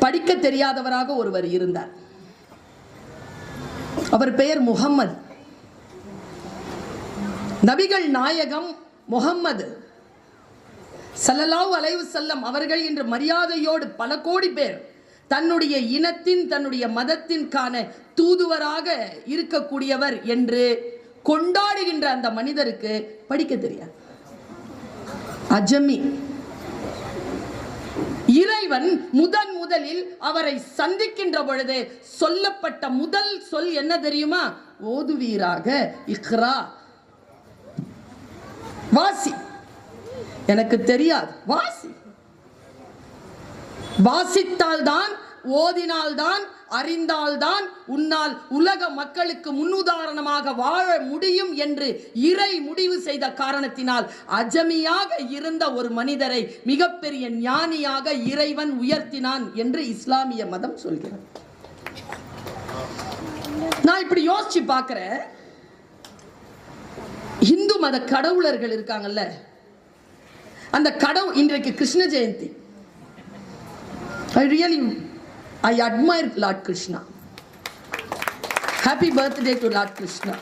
படிக்க தெரியாதவராக ஒருவர் இருந்தார். அவர் பெயர் முகம்மது. நபிகள் நாயகம் முகம்மது ஸல்லல்லாஹு அலைஹி வஸல்லம் அவர்கள் இன்று மரியாதையோடு பல கோடி பேர் தன்னுடைய இனத்தின் தன்னுடைய மதத்திற்கான தூதுவராக இருக்கக்கூடியவர் என்று கொண்டாடுகின்ற அந்த மனிதருக்கு படிக்க தெரியாது. அஜமி. இறைவன் முதலில் அவரை சந்திக்கின்ற பொழுது சொல்லப்பட்ட முதல் சொல் என்ன தெரியுமா? ஓதுவீராக, இக்ரா, வாசி. எனக்கு தெரியாது, வாசி. வாசித்தால்தான், ஓதினால்தான், அறிந்தால்தான் உன்னால் உலக மக்களுக்கு முன்னுதாரணமாக வாழ முடியும் என்று இறை முடிவு செய்த காரணத்தினால் அஜமியாக இருந்த ஒரு மனிதரை மிகப்பெரிய ஞானியாக இறைவன் உயர்த்தினான் என்று இஸ்லாமிய மதம் சொல்கிறது. நான் இப்படி யோசிச்சு பார்க்கிறேன். இந்து மத கடவுளர்கள் இருக்காங்கல்ல, அந்த கடவுள் இன்றைக்கு Krishna Jayanthi. I admire Lord Krishna. Happy birthday to Lord Krishna.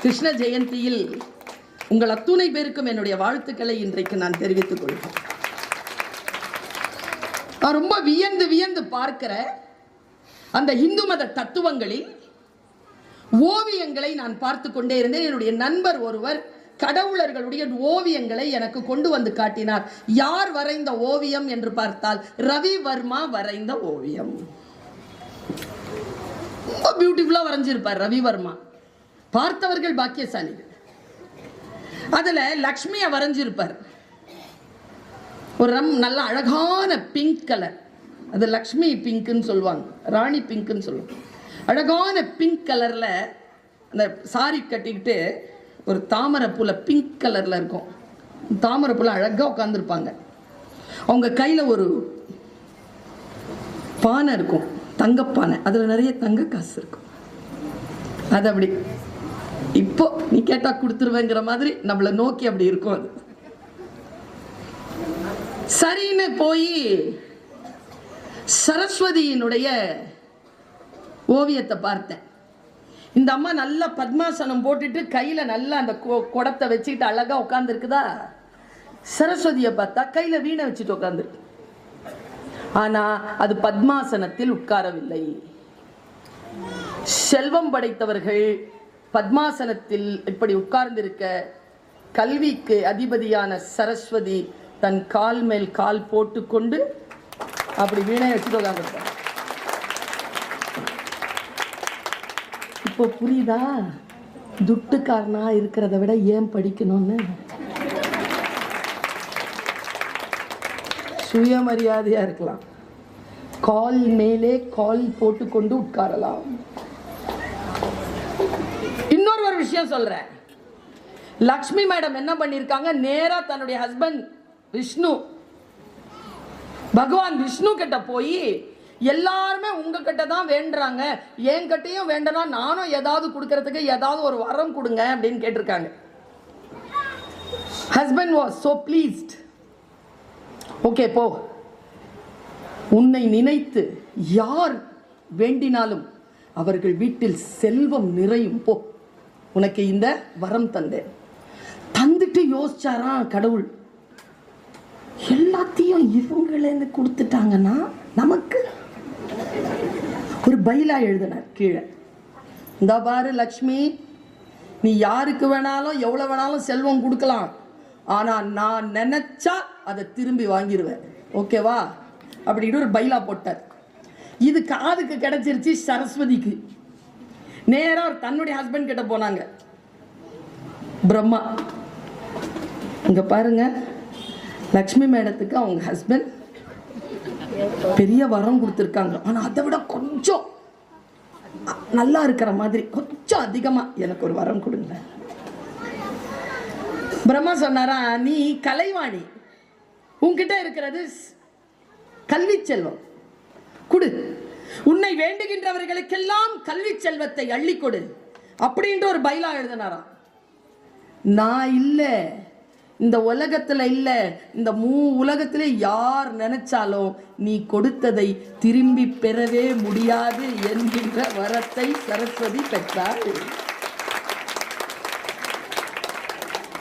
Krishna ஜெயந்தியில் உங்கள் அத்துணை பேருக்கும் என்னுடைய வாழ்த்துக்களை இன்றைக்கு நான் தெரிவித்துக் கொள்கிறேன். நான் ரொம்ப வியந்து பார்க்கிற அந்த இந்து மத தத்துவங்களில் ஓவியங்களை நான் பார்த்து கொண்டே இருந்தேன். என்னுடைய நண்பர் ஒருவர் கடவுளர்களுடைய ஓவியங்களை எனக்கு கொண்டு வந்து காட்டினார். யார் வரைந்த ஓவியம் என்று பார்த்தால் ரவி வர்மா வரைந்த ஓவியம். ரொம்ப பியூட்டிஃபுல்லா வரைஞ்சிருப்பார் ரவி வர்மா. பார்த்தவர்கள் பாக்கியசாலிகள். அதுல லக்ஷ்மியை வரைஞ்சிருப்பார். ஒரு நல்ல அழகான பிங்க் கலர். அது லக்ஷ்மி பிங்க்னு சொல்லுவாங்க, ராணி பிங்க்னு சொல்லுவாங்க. அழகான பிங்க் கலர்ல அந்த சாரி கட்டிக்கிட்டு ஒரு தாமரை பூல பிங்க் கலர்ல இருக்கும். தாமரை பூல அழகா உட்காந்துருப்பாங்க. அவங்க கையில ஒரு பானை இருக்கும், தங்கப்பானை. அதுல நிறைய தங்க காசு இருக்கும். அது அப்படி இப்போ நீ கேட்டா கொடுத்துருவேங்கிற மாதிரி நம்மளை நோக்கி அப்படி இருக்கும். அது சரின்னு போய் சரஸ்வதியினுடைய ஓவியத்தை பார்த்தேன். இந்த அம்மா நல்லா பத்மாசனம் போட்டுட்டு கையில நல்லா அந்த குடத்தை வச்சுட்டு அழகா உட்கார்ந்து இருக்குதா. சரஸ்வதியை பார்த்தா கையில வீணை வச்சுட்டு உட்கார்ந்துருக்கு. ஆனா அது பத்மாசனத்தில் உட்காரவில்லை. செல்வம் படைத்தவர்கள் பத்மாசனத்தில் இப்படி உட்கார்ந்திருக்க, கல்விக்கு அதிபதியான சரஸ்வதி தன் கால் மேல் கால் போட்டுக்கொண்டு அப்படி வீணை வச்சுட்டு உட்கார்ந்துருக்க. இப்போ புரியுதா துட்டுக்காரனா இருக்கிறத விட ஏன் படிக்கணும்னு? சுயமரியாதையா இருக்கலாம், கால் மேலே கால் போட்டுக்கொண்டு உட்காரலாம். இன்னொரு ஒரு விஷயம் சொல்றேன். லக்ஷ்மி மேடம் என்ன பண்ணிருக்காங்க, நேரா தன்னுடைய ஹஸ்பண்ட் விஷ்ணு, பகவான் விஷ்ணு கிட்ட போய் எல்லாருமே உங்ககிட்ட தான் வேண்டுறாங்க, என் கிட்டையும் வேண்டனா நானும் ஏதாவது கொடுக்கறதுக்கு ஏதாவது ஒரு வரம் கொடுங்க அப்படின்னு கேட்டிருக்காங்க. Husband was so pleased. Okay போ, உன்னை நினைத்து யார் வேண்டினாலும் அவர்கள் வீட்டில் செல்வம் நிறையும், போ, உனக்கு இந்த வரம் தந்தேன். தந்துட்டு யோசிச்சாராம் கடவுள், எல்லாத்தையும் இவங்களேன்னு கொடுத்துட்டாங்கன்னா நமக்கு ஒரு பைலா எழுதினார் கீழே. இந்த பாரு லக்ஷ்மி, நீ யாருக்கு வேணாலும் எவ்வளவு வேணாலும் செல்வம் கொடுக்கலாம், ஆனா நான் நினைச்சா அதை திரும்பி வாங்கிடுவேன், ஓகேவா அப்படின்னு ஒரு பைலா போட்டார். இது காதுக்கு கிடைச்சிருச்சு சரஸ்வதிக்கு. நேரா தன்னுடைய ஹஸ்பண்ட் கிட்ட போனாங்க பிரம்மா. இங்க பாருங்க, லக்ஷ்மி மேடத்துக்கு அவங்க ஹஸ்பண்ட் பெரிய வரம் கொடுத்துருக்காங்க, ஆனா அதை விட கொஞ்சம் நல்லா இருக்கிற மாதிரி கொஞ்சம் அதிகமா எனக்கு ஒரு வரம் கொடுங்க. பிரம்மா சொன்னாரா, நீ கலைவாணி, உன்கிட்ட இருக்கிறது கல்வி செல்வம், கொடு, உன்னை வேண்டுகின்றவர்களுக்கெல்லாம் கல்வி செல்வத்தை அள்ளி கொடு அப்படின்ற ஒரு பைலா எழுதினாராம். நான் இல்ல, இந்த உலகத்துல இல்ல, இந்த உலகத்திலே யார் நினைச்சாலும் நீ கொடுத்ததை திரும்பி பெறவே முடியாது என்கின்ற வரத்தை சரஸ்வதி பெற்றாள்.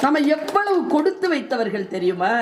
நம்ம எவ்வளவு கொடுத்து வைத்தவர்கள் தெரியுமா?